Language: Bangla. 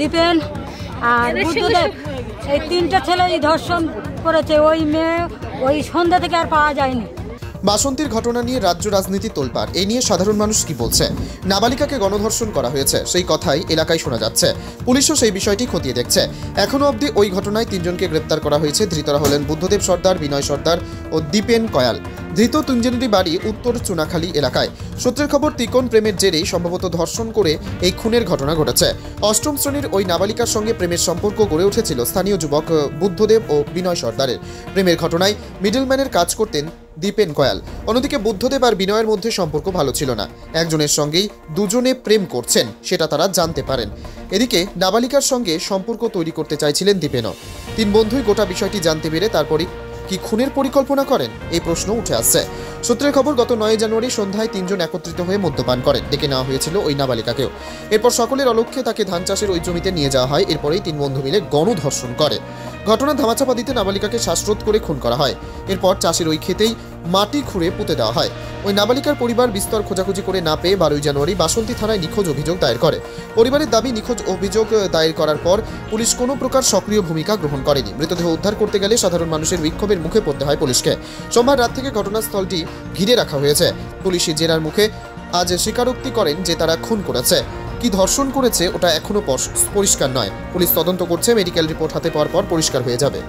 দীপেন আর বুদ্ধদেব, এই তিনটা ছেলে ধর্ষণ করেছে। ওই মেয়ে ওই সন্ধ্যা থেকে আর পাওয়া যায়নি। বাসন্তীর ঘটনা নিয়ে রাজ্য রাজনীতি তোলপাড়। এই নিয়ে সাধারণ মানুষ কি বলছে? নাবালিকাকে গণধর্ষণ করা হয়েছে সেই কথাই এলাকায় শোনা যাচ্ছে। পুলিশও সেই বিষয়টি খতিয়ে দেখছে। এখনো অবধি ওই ঘটনায় 3 জনকে গ্রেপ্তার করা হয়েছে। ধৃতরা হলেন বুদ্ধদেব সর্দার, বিনয় সর্দার ও দীপেন কয়াল। ধৃত 3 জনেরই বাড়ি উত্তর চুনাখালী এলাকায়। সূত্রের খবর, তিকোন প্রেমের জেরেই সম্ভবত ধর্ষণ করে এই খুনের ঘটনা ঘটেছে। 8ম শ্রেণীর ওই নাবালিকার সঙ্গে প্রেমের সম্পর্ক গড়ে উঠেছিল স্থানীয় যুবক বুদ্ধদেব ও বিনয় সর্দারের। প্রেমের ঘটনায় মিডলম্যানের কাজ করতেন দীপেন কয়াল। অন্যদিকে বুদ্ধদেব আর বিনয়ের মধ্যে সম্পর্ক ভালো ছিল না। একজনের সঙ্গেই দুজনে প্রেম করছেন সেটা তারা জানতে পারেন। এদিকে নাবালিকার সঙ্গে সম্পর্ক তৈরি করতে চাইছিলেন দীপেনও। 3 বন্ধুই গোটা বিষয়টি জানতে পেরে তারপরই কি খুনের পরিকল্পনা করেন এই প্রশ্ন উঠে আসছে। সূত্রের খবর, গত 9 জানুয়ারি সন্ধ্যায় 3 জন একত্রিত হয়ে মদ্যপান করেন। ডেকে নেওয়া হয়েছিল ওই নাবালিকাকেও। এরপর সকলের অলক্ষ্যে তাকে ধান চাষের ওই জমিতে নিয়ে যাওয়া হয়। এরপরেই 3 বন্ধু মিলে গণধর্ষণ করে। ঘটনা ধামাচাপা দিতে নাবালিকাকে শ্বাসরোধ করে খুন করা হয়। এরপর চাষের ওই ক্ষেতেই মাটি খুঁড়ে পুঁতে দেওয়া হয়। ওই নাবালিকার পরিবার বিস্তর খোঁজাখুঁজি করে না পেয়ে 12 জানুয়ারি বাসন্তী থানায় নিখোঁজ অভিযোগ দায়ের করে। পরিবারের দাবি, নিখোঁজ অভিযোগ দায়ের করার পর পুলিশ কোনো প্রকার সক্রিয় ভূমিকা গ্রহণ করেনি। মৃতদেহ উদ্ধার করতে গেলে সাধারণ মানুষের বিক্ষোভের মুখে পড়তে হয় পুলিশকে। সোমবার রাত থেকে ঘটনাস্থলটি ঘিরে রাখা হয়েছে। পুলিশি জেরার মুখে আজ স্বীকারোক্তি করেন যে তারা খুন করেছে। কি ধর্ষণ করেছে ওটা এখনো পরিষ্কার নয়। পুলিশ তদন্ত করছে। মেডিকেল রিপোর্ট হাতে পাওয়ার পর পরিষ্কার হয়ে যাবে।